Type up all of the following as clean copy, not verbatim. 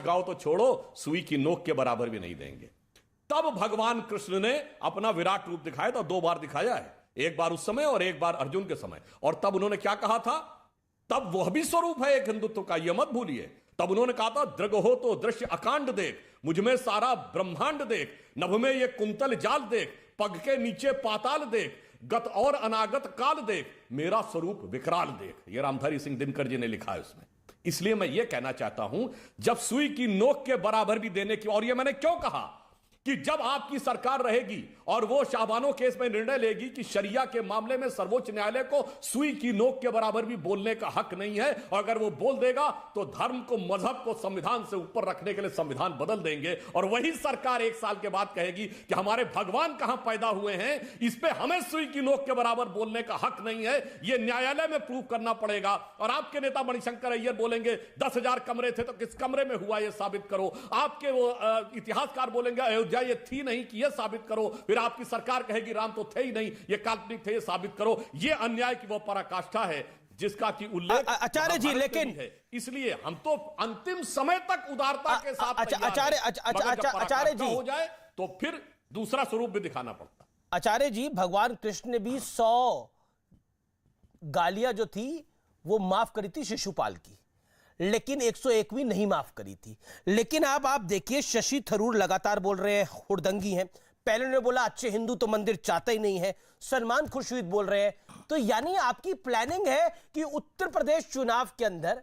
भड़काओ तो छोड़ो, सुई की नोक के बराबर भी नहीं देंगे। तब भगवान कृष्ण ने अपना विराट रूप दिखाया था, 2 बार दिखाया है, एक बार उस समय और एक बार अर्जुन के समय। और तब उन्होंने क्या कहा था? तब वह भी स्वरूप है एक हिंदुत्व का, यह मत भूलिए। तब उन्होंने कहा था, दृग हो तो दृश्य अकांड देख, मुझमें सारा ब्रह्मांड देख, नभ में ये कुंतल जाल देख, पग के नीचे पाताल देख, गत और अनागत काल देख, मेरा स्वरूप विकराल देख। ये रामधारी सिंह दिनकर जी ने लिखा है उसमें। इसलिए मैं ये कहना चाहता हूं, जब सुई की नोक के बराबर भी देने की, और ये मैंने क्यों कहा कि जब आपकी सरकार रहेगी और वो शाहबानो केस में निर्णय लेगी कि शरिया के मामले में सर्वोच्च न्यायालय को सुई की नोक के बराबर भी बोलने का हक नहीं है, और अगर वो बोल देगा तो धर्म को, मजहब को संविधान से ऊपर रखने के लिए संविधान बदल देंगे, और वही सरकार 1 साल के बाद कहेगी कि हमारे भगवान कहां पैदा हुए हैं, इस पे हमें सुई की नोक के बराबर बोलने का हक नहीं है, यह न्यायालय में प्रूव करना पड़ेगा। और आपके नेता मणिशंकर अय्यर बोलेंगे 10,000 कमरे थे, तो किस कमरे में हुआ यह साबित करो। आपके वो इतिहासकार बोलेंगे अयोध्या ये थी नहीं कि ये साबित करो। फिर आपकी सरकार कहेगी राम तो थे ही नहीं, ये काल्पनिक थे, ये साबित करो। ये अन्याय की वो पराकाष्ठा है जिसका कि उल्लेख आचार्य जी, लेकिन है। इसलिए हम तो अंतिम समय तक उदारता के साथ आचार्य जी हो जाए तो फिर दूसरा स्वरूप भी दिखाना पड़ता। आचार्य जी, भगवान कृष्ण ने भी 100 गालियां जो थी वो माफ करी थी शिशुपाल की, लेकिन 101वीं नहीं माफ करी थी। लेकिन अब आप देखिए, शशि थरूर लगातार बोल रहे हैं हुड़दंगी हैं। पहले ने बोला अच्छे हिंदू तो मंदिर चाहते ही नहीं है, सलमान खुर्शीद बोल रहे हैं। तो यानी आपकी प्लानिंग है कि उत्तर प्रदेश चुनाव के अंदर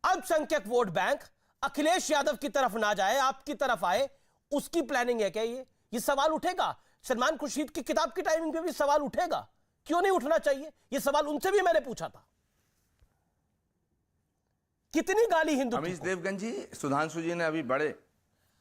अल्पसंख्यक वोट बैंक अखिलेश यादव की तरफ ना जाए, आपकी तरफ आए, उसकी प्लानिंग है क्या? ये सवाल उठेगा। सलमान खुर्शीद की किताब की टाइमिंग पे भी सवाल उठेगा, क्यों नहीं उठना चाहिए? यह सवाल उनसे भी मैंने पूछा था। कितनी गाली हिंदू? अमीश देवगन जी, सुधांशु जी ने अभी बड़े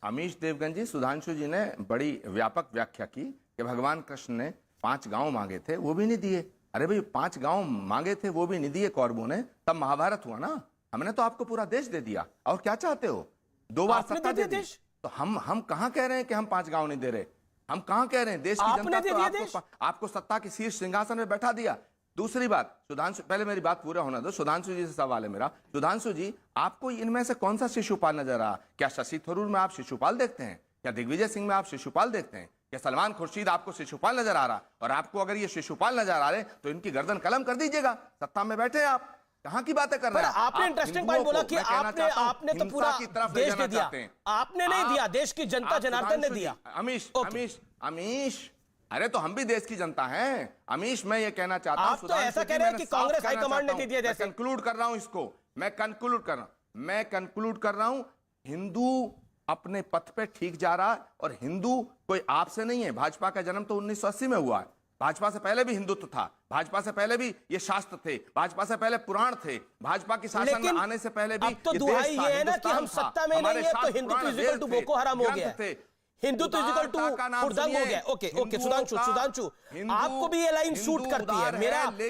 अमीश देवगन जी, सुधांशु जी ने बड़ी व्यापक व्याख्या की कि भगवान कृष्ण ने 5 गांव मांगे थे, वो भी नहीं दिए। अरे भाई, 5 गांव मांगे थे, वो भी नहीं दिए कौरवों ने, तब महाभारत हुआ ना। हमने तो आपको पूरा देश दे दिया, और क्या चाहते हो? 2 बार सत्ता दे दी। तो हम कहां कह रहे हैं कि हम 5 गांव नहीं दे रहे? हम कहां कह रहे हैं? देश की जनता तो आपको सत्ता के शीर्ष सिंहासन में बैठा दिया। दूसरी बात, सुधांशु, पहले मेरी बात पूरा होना दो। सुधांशु जी से सवाल है मेरा। सुधांशु जी, आपको इनमें से कौन सा शिशुपाल नजर आ? क्या शशि थरूर में आप शिशुपाल देखते हैं? क्या दिग्विजय सिंह में आप शिशुपाल देखते हैं? क्या सलमान खुर्शीद आपको शिशुपाल नजर आ रहा? और आपको अगर ये शिशुपाल नजर आ रहे तो इनकी गर्दन कलम कर दीजिएगा। सत्ता में बैठे आप, कहां की बातें कर रहे हैं? आपने इंटरेस्टिंग पॉइंट बोला कि आपने तो पूरा देश दे दिया। आपने नहीं दिया, देश की जनता जनार्दन ने दिया। अमीश, अरे तो हम भी देश की जनता हैं। अमीश, मैं ये कहना चाहता हूं, आप तो ऐसा कह रहे हैं कि कांग्रेस हाईकमांड ने दे दिया। जैसे कंक्लूड कर रहा हूं इसको, मैं कंक्लूड कर रहा हूं। हिंदू अपने पथ पे ठीक जा रहा है, और हिंदू कोई आपसे नहीं है। भाजपा का जन्म तो 1980 में हुआ है। भाजपा से पहले भी हिंदुत्व था, भाजपा से पहले भी ये शास्त्र थे, भाजपा से पहले पुराण थे, भाजपा की शासन में आने से पहले भी अब तो दुहाई ये है ना कि हम सत्ता में नहीं है तो हिंदुत्व इक्वल टू बोको हराम हो गया, हिंदुत्व इक्वल टू हुड़दंग हो गया। ओके सुधांशु, आपको भी ये लाइन सूट करती है।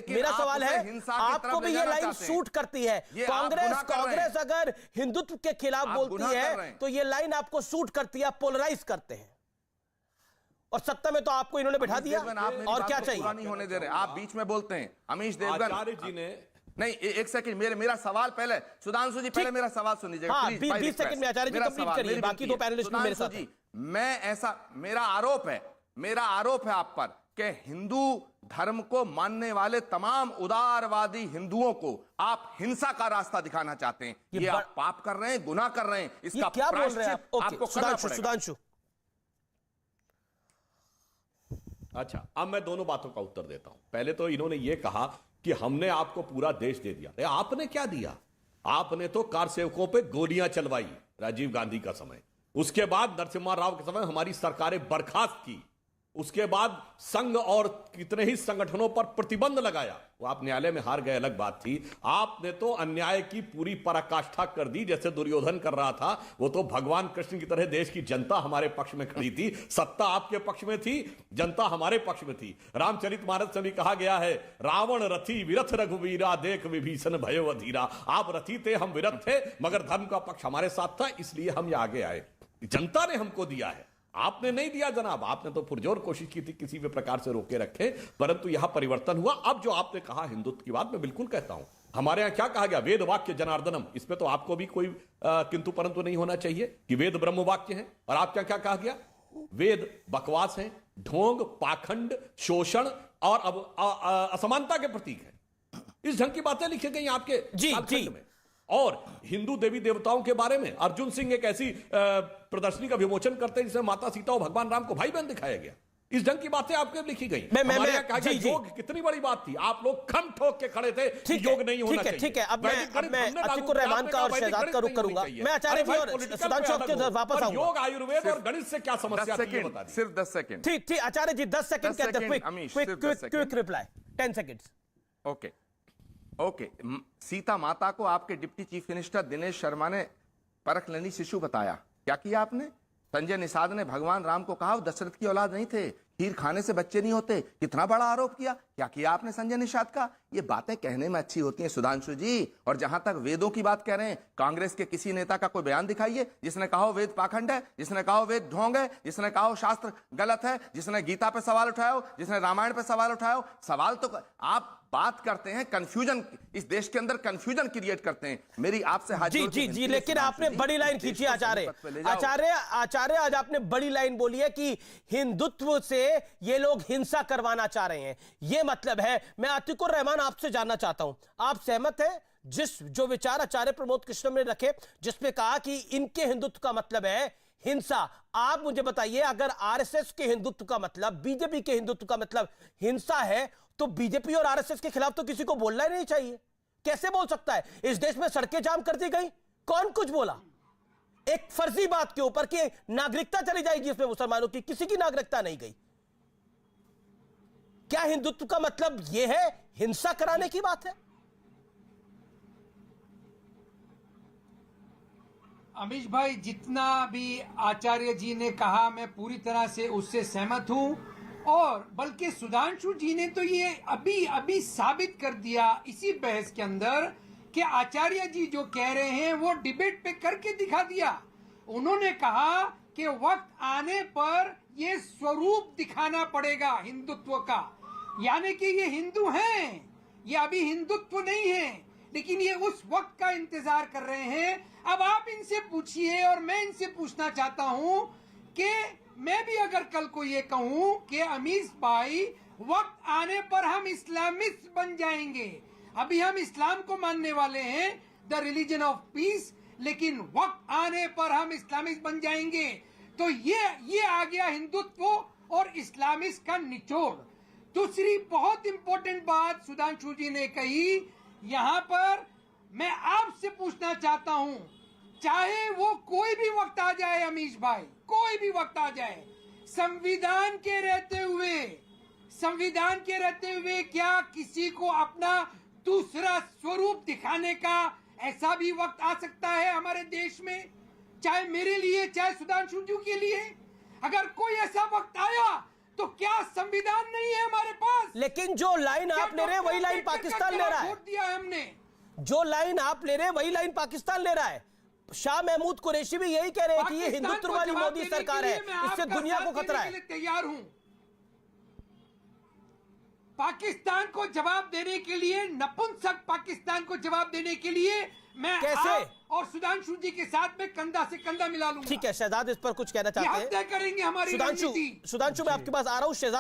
मेरा सवाल है, आपको भी ये लाइन सूट करती है? कांग्रेस अगर हिंदुत्व के खिलाफ बोलती है तो ये लाइन आपको सूट करती है, आप पोलराइज करते हैं। और सत्ता में तो आपको इन्होंने बिठा दिया, और क्या चाहिए? नहीं होने दे रहे, आप बीच में बोलते हैं। अमीश देवगन जी ने नहीं, एक सेकंड, मेरा सवाल पहले, सुधांशु जी पहले मेरा सवाल सुन लीजिएगा। हाँ, 20 सेकंड में आचार्य जी कंप्लीट करिए, बाकी 2 पैनलिस्ट मेरे साथ हैं। मैं ऐसा, मेरा आरोप है आप पर कि हिंदू धर्म को मानने वाले तमाम उदारवादी हिंदुओं को आप हिंसा का रास्ता दिखाना चाहते हैं। ये आप पाप कर रहे हैं, गुनाह कर रहे हैं। इसका क्या बोल रहे हैं आपको करना पड़ेगा। सुधांशु, अच्छा, अब मैं दोनों बातों का उत्तर देता हूं। पहले तो इन्होंने ये कहा कि हमने आपको पूरा देश दे दिया। आपने क्या दिया? आपने तो कार सेवकों पे गोलियां चलवाई राजीव गांधी का समय, उसके बाद नरसिम्हा राव के समय हमारी सरकारें बर्खास्त की, उसके बाद संघ और कितने ही संगठनों पर प्रतिबंध लगाया। वो आप न्यायालय में हार गए, अलग बात थी। आपने तो अन्याय की पूरी पराकाष्ठा कर दी, जैसे दुर्योधन कर रहा था। वो तो भगवान कृष्ण की तरह देश की जनता हमारे पक्ष में खड़ी थी, सत्ता आपके पक्ष में थी, जनता हमारे पक्ष में थी। रामचरितमानस में भी कहा गया है, रावण रथी विरथ रघुवीरा, देख विभीषण भयो अधीरा। आप रथी थे, हम विरथ थे, मगर धर्म का पक्ष हमारे साथ था, इसलिए हम ये आगे आए। जनता ने हमको दिया है, आपने नहीं दिया जनाब। आपने तो पुरजोर कोशिश की थी किसी भी प्रकार से रोके रखे, परंतु यहां परिवर्तन हुआ। अब जो आपने कहा हिंदुत्व की बात, मैं बिल्कुल कहता हूं, हमारे यहां क्या कहा गया, वेद वाक्य जनार्दनम। इस पे तो आपको भी कोई किंतु परंतु नहीं होना चाहिए कि वेद ब्रह्म वाक्य है। और आप क्या क्या कहा गया, वेद बकवास है, ढोंग, पाखंड, शोषण और अब असमानता के प्रतीक है। इस ढंग की बातें लिखी गई आपके कालखंड में। और हिंदू देवी देवताओं के बारे में अर्जुन सिंह एक ऐसी प्रदर्शनी का विमोचन करते हैं जिसमें माता सीता और भगवान राम को भाई बहन दिखाया गया। इस ढंग की बातें आपके लिखी गई। हमारे यहाँ कहा गया योग कितनी बड़ी बात थी, आप लोग खम ठोक के खड़े थे कि योग नहीं होना चाहिए। ठीक है, अब मैं अतीकुर रहमान का और शहजाद का रुख करूंगा। मैं आचार्य जी और सुधांशु आपके वापस आऊंगा। योग, आयुर्वेद और गणित से क्या समस्या है, सिर्फ 10 सेकंड। ठीक, आचार्य जी 10 सेकंड के अंदर quick reply, 10 seconds. Okay. Sita माता को आपके deputy chief minister Dinesh Sharma ने परख लेनी शिशु बताया। क्या किया आपने? संजय निषाद ने भगवान राम को कहा वो दशरथ की औलाद नहीं थे, खीर खाने से बच्चे नहीं होते। कितना बड़ा आरोप किया। क्या किया आपने संजय निषाद का? ये बातें कहने में अच्छी होती हैं सुधांशु जी। और जहां तक वेदों की बात कह रहे हैं, कांग्रेस के किसी नेता का कोई बयान दिखाइए जिसने कहा हो वेद पाखंड है, जिसने कहा हो वेद ढोंग है, जिसने कहा हो शास्त्र गलत है, जिसने गीता पे सवाल उठाया हो, जिसने रामायण पे सवाल उठाया हो। सवाल तो आप बात करते हैं कंफ्यूजन, इस देश के अंदर कंफ्यूजन क्रिएट करते हैं। मेरी आपसे हाथ जोड़ के जी, लेकिन आपने बड़ी लाइन खींची आचार्य, आज आपने बड़ी लाइन बोली है कि हिंदुत्व से ये लोग हिंसा करवाना चाह रहे हैं। ये मतलब है, मैं अतीकुर रहमान आपसे जानना चाहता हूं, आप सहमत हैं जो विचार आचार्य प्रमोद कृष्णम ने रखे, जिसमें कहा कि इनके हिंदुत्व का मतलब है हिंसा। आप मुझे बताइए, अगर आरएसएस के हिंदुत्व का मतलब, बीजेपी के हिंदुत्व का मतलब हिंसा है, तो बीजेपी और आरएसएस के खिलाफ तो किसी को बोलना ही नहीं चाहिए। कैसे बोल सकता है? इस देश में सड़कें जाम कर दी गई, कौन कुछ बोला? एक फर्जी बात के ऊपर कि नागरिकता चली जाएगी इसमें मुसलमानों की, किसी की नागरिकता नहीं गई। क्या हिंदुत्व का मतलब यह है हिंसा कराने की बात है? अमीश भाई, जितना भी आचार्य जी ने कहा मैं पूरी तरह से उससे सहमत हूं। और बल्कि सुधांशु जी ने तो ये अभी साबित कर दिया इसी बहस के अंदर कि आचार्य जी जो कह रहे हैं वो डिबेट पे करके दिखा दिया। उन्होंने कहा कि वक्त आने पर ये स्वरूप दिखाना पड़ेगा हिंदुत्व का, यानी कि ये हिंदू हैं, ये अभी हिंदुत्व नहीं है, लेकिन ये उस वक्त का इंतजार कर रहे हैं। अब आप इनसे पूछिए और मैं इनसे पूछना चाहता हूं कि मैं भी अगर कल को ये कहूं कि अमीश भाई वक्त आने पर हम इस्लामिस्ट बन जाएंगे, अभी हम इस्लाम को मानने वाले हैं, द रिलीजन ऑफ पीस, लेकिन वक्त आने पर हम इस्लामिस्ट बन जाएंगे, तो ये आ गया हिंदुत्व और इस्लामिस्ट का निचोड़। दूसरी बहुत इंपॉर्टेंट बात सुधांशु जी ने कही, यहाँ पर मैं आपसे पूछना चाहता हूं, चाहे वो कोई भी वक्त आ जाए अमीश भाई, कोई भी वक्त आ जाए, संविधान के रहते हुए क्या किसी को अपना दूसरा स्वरूप दिखाने का ऐसा भी वक्त आ सकता है हमारे देश में? चाहे मेरे लिए, चाहे सुधांशु जी के लिए, अगर कोई ऐसा वक्त आया तो क्या संविधान नहीं है हमारे पास? लेकिन जो लाइन आप ले रहे हैं वही लाइन पाकिस्तान ले रहा है। वोट दिया हमने, जो लाइन आप ले रहे हैं वही लाइन पाकिस्तान ले रहा है। शाह महमूद कुरैशी भी यही कह रहे हैं कि ये हिंदुत्व वाली मोदी सरकार है, इससे दुनिया को खतरा है। तैयार हूं पाकिस्तान को जवाब देने के लिए, नपुंसक पाकिस्तान को जवाब देने के लिए मैं कैसे और सुधांशु जी के साथ में कंधा से कंधा मिला लूंगा। ठीक है, शहजाद इस पर कुछ कहना चाहते हैं? तय करेंगे हमारी सुधांशु, मैं आपके पास आ रहा हूं। शहजाद